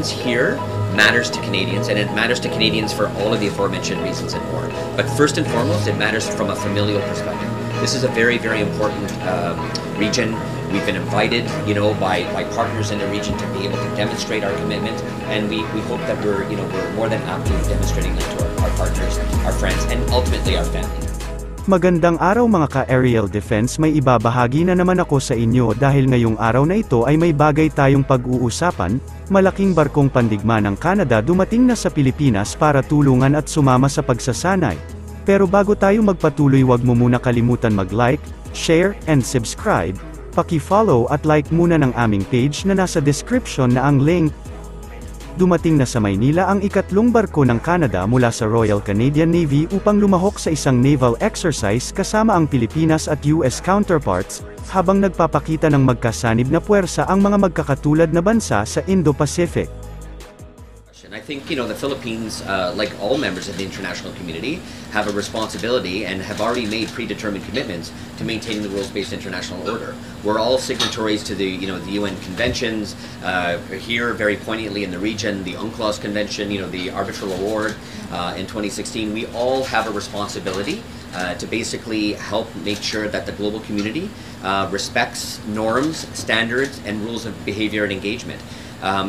happens here matters to Canadians, and it matters to Canadians for all of the aforementioned reasons and more. But first and foremost, it matters from a familial perspective. This is a very, very important region. We've been invited, by partners in the region to be able to demonstrate our commitment, and we hope that we're more than aptly demonstrating that to our partners, our friends, and ultimately our family. Magandang araw mga ka-aerial defense, may ibabahagi na naman ako sa inyo dahil ngayong araw na ito ay may bagay tayong pag-uusapan. Malaking barkong pandigma ng Canada dumating na sa Pilipinas para tulungan at sumama sa pagsasanay. Pero bago tayo magpatuloy, wag mo muna kalimutan mag-like, share, and subscribe. Paki-follow at like muna ng aming page na nasa description na ang link. Dumating na sa Manila ang ikatlong barko ng Canada mula sa Royal Canadian Navy upang lumahok sa isang naval exercise kasama ang Pilipinas at US counterparts, habang nagpapakita ng magkasanib na puwersa ang mga magkakatulad na bansa sa Indo-Pacific. I think, the Philippines, like all members of the international community, have a responsibility and have already made predetermined commitments to maintaining the rules-based international order. We're all signatories to the UN conventions, here very poignantly in the region, the UNCLOS Convention, the Arbitral Award in 2016. We all have a responsibility to basically help make sure that the global community respects norms, standards, and rules of behavior and engagement.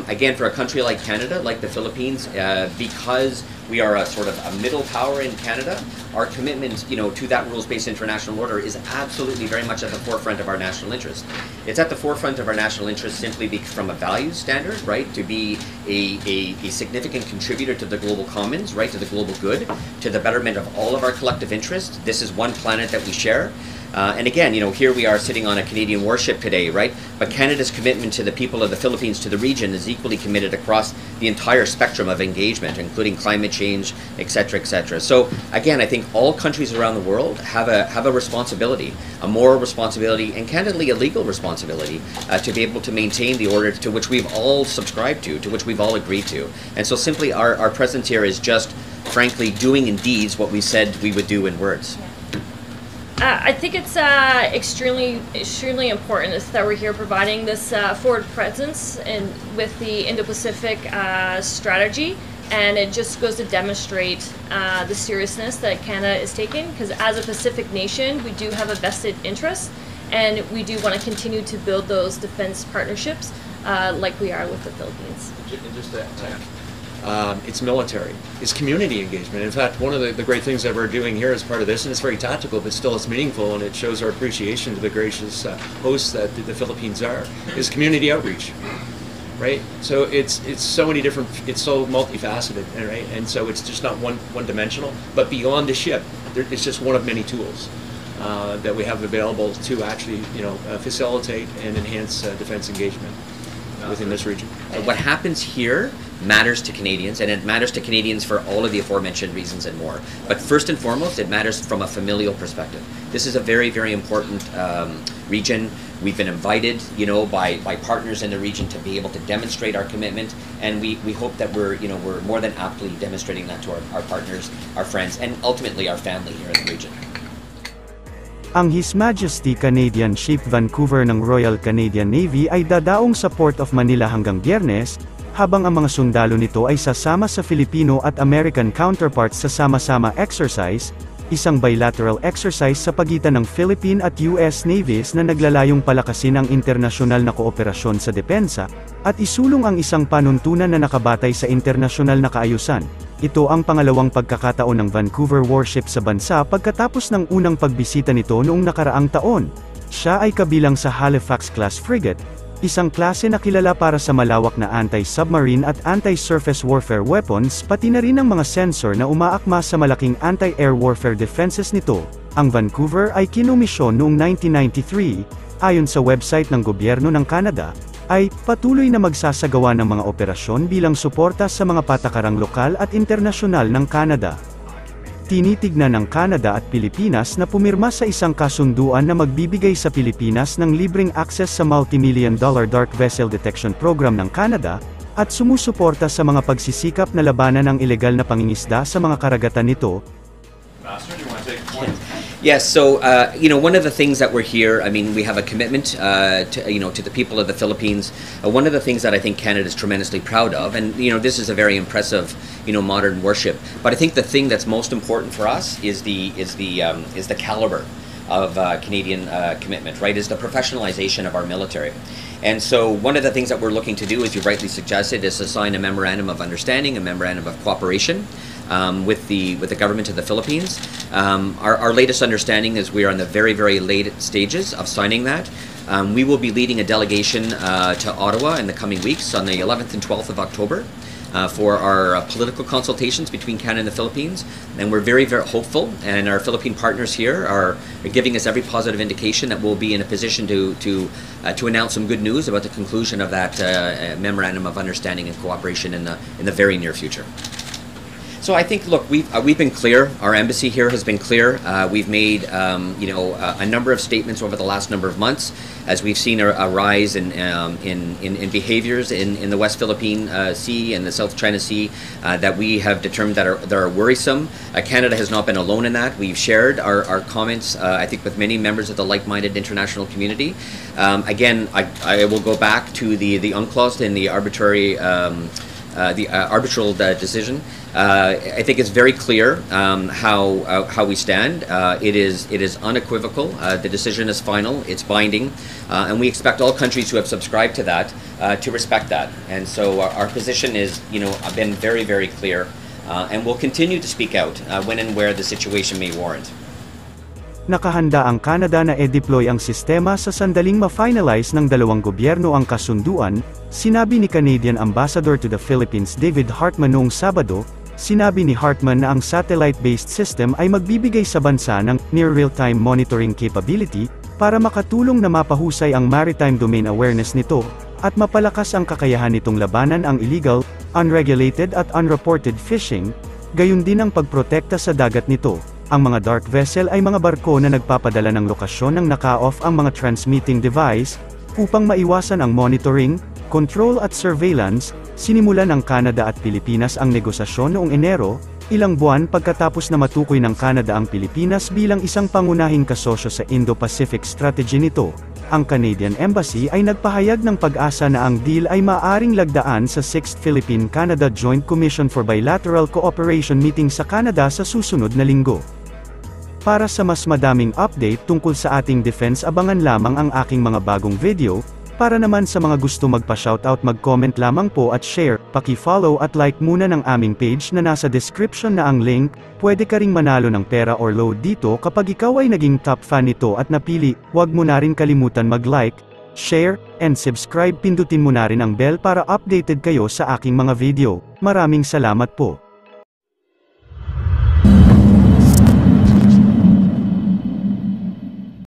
Again, for a country like Canada, like the Philippines, because we are a sort of a middle power in Canada, our commitment, to that rules-based international order is absolutely very much at the forefront of our national interest. It's at the forefront of our national interest simply from a values standard, right, to be a significant contributor to the global commons, right, to the global good, to the betterment of all of our collective interests. This is one planet that we share. And again, here we are sitting on a Canadian warship today, right? But Canada's commitment to the people of the Philippines, to the region, is equally committed across the entire spectrum of engagement, including climate change, etc., etc. So again, I think all countries around the world have a responsibility, a moral responsibility, and candidly a legal responsibility to be able to maintain the order to which we've all subscribed to which we've all agreed to. And so simply our presence here is just, frankly, doing in deeds what we said we would do in words. I think it's extremely important that we're here providing this forward presence and with the Indo-Pacific strategy, and it just goes to demonstrate the seriousness that Canada is taking, because as a Pacific nation we do have a vested interest, and we do want to continue to build those defense partnerships like we are with the Philippines. Just it's military, it's community engagement. In fact, one of the great things that we're doing here as part of this, and it's very tactical, but still it's meaningful, and it shows our appreciation to the gracious hosts that the Philippines are, is community outreach, right? So it's so many different, it's so multifaceted, right? And so it's just not one-dimensional, but beyond the ship, it's just one of many tools that we have available to actually, facilitate and enhance defense engagement within this region. What happens here matters to Canadians, and it matters to Canadians for all of the aforementioned reasons and more. But first and foremost, it matters from a familial perspective. This is a very, very important region. We've been invited, by partners in the region to be able to demonstrate our commitment, and we hope that we're more than aptly demonstrating that to our partners, our friends, and ultimately our family here in the region. Ang His Majesty Canadian Ship Vancouver ng Royal Canadian Navy ay dadaong sa Port of Manila hanggang Biyernes, habang ang mga sundalo nito ay sasama sa Filipino at American counterparts sa sama-sama exercise, isang bilateral exercise sa pagitan ng Philippine at US Navies na naglalayong palakasin ang internasyonal na kooperasyon sa depensa, at isulong ang isang panuntunan na nakabatay sa internasyonal na kaayusan. Ito ang pangalawang pagkakataon ng Vancouver warship sa bansa pagkatapos ng unang pagbisita nito noong nakaraang taon. Siya ay kabilang sa Halifax-class frigate, isang klase na kilala para sa malawak na anti-submarine at anti-surface warfare weapons, pati na rin ang mga sensor na umaakma sa malaking anti-air warfare defenses nito. Ang Vancouver ay kinomisyon noong 1993, ayon sa website ng gobyerno ng Canada, ay patuloy na magsasagawa ng mga operasyon bilang suporta sa mga patakarang lokal at internasyonal ng Canada. Tinitignan ng Canada at Pilipinas na pumirma sa isang kasunduan na magbibigay sa Pilipinas ng libreng access sa multi-million-dollar dark vessel detection program ng Canada, at sumusuporta sa mga pagsisikap na labanan ng ilegal na pangingisda sa mga karagatan nito. Yes, so one of the things that we're here, I mean, we have a commitment to the people of the Philippines. One of the things that I think Canada is tremendously proud of, and this is a very impressive modern warship. But I think the thing that's most important for us is the caliber of Canadian commitment, right? Is the professionalization of our military. And so one of the things that we're looking to do, as you rightly suggested, is to sign a memorandum of understanding, a memorandum of cooperation with the government of the Philippines. Our latest understanding is we are in the very, very late stages of signing that. We will be leading a delegation to Ottawa in the coming weeks on the 11th and 12th of October for our political consultations between Canada and the Philippines. And we're very, very hopeful, and our Philippine partners here are giving us every positive indication that we'll be in a position to announce some good news about the conclusion of that memorandum of understanding and cooperation in the very near future. So I think, look, we've been clear. Our embassy here has been clear. We've made a number of statements over the last number of months, as we've seen a rise in behaviors in the West Philippine Sea and the South China Sea that we have determined that are worrisome. Canada has not been alone in that. We've shared our comments, I think, with many members of the like-minded international community. Again, I will go back to the UNCLOS and the arbitrary. The arbitral decision. I think it's very clear how we stand. It is unequivocal. The decision is final. It's binding, and we expect all countries who have subscribed to that to respect that. And so our position is, been very, very clear, and we'll continue to speak out when and where the situation may warrant. Nakahanda ang Canada na e-deploy ang sistema sa sandaling ma-finalize ng dalawang gobyerno ang kasunduan, sinabi ni Canadian Ambassador to the Philippines David Hartman noong Sabado. Sinabi ni Hartman na ang satellite-based system ay magbibigay sa bansa ng near real-time monitoring capability para makatulong na mapahusay ang maritime domain awareness nito at mapalakas ang kakayahan nitong labanan ang illegal, unregulated at unreported fishing, gayon din ang pagprotekta sa dagat nito. Ang mga dark vessel ay mga barko na nagpapadala ng lokasyon ng naka-off ang mga transmitting device, upang maiwasan ang monitoring, control at surveillance. Sinimulan ng Canada at Pilipinas ang negosasyon noong Enero, ilang buwan pagkatapos na matukoy ng Canada ang Pilipinas bilang isang pangunahing kasosyo sa Indo-Pacific strategy nito. Ang Canadian Embassy ay nagpahayag ng pag-asa na ang deal ay maaaring lagdaan sa 6th Philippine-Canada Joint Commission for Bilateral Cooperation meeting sa Canada sa susunod na linggo. Para sa mas madaming update tungkol sa ating defense, abangan lamang ang aking mga bagong video. Para naman sa mga gusto magpa-shoutout, mag-comment lamang po at share, paki-follow at like muna ng aming page na nasa description na ang link. Pwede ka ring manalo ng pera or load dito kapag ikaw ay naging top fan nito at napili. Huwag mo na rin kalimutan mag-like, share, and subscribe. Pindutin mo na rin ang bell para updated kayo sa aking mga video. Maraming salamat po.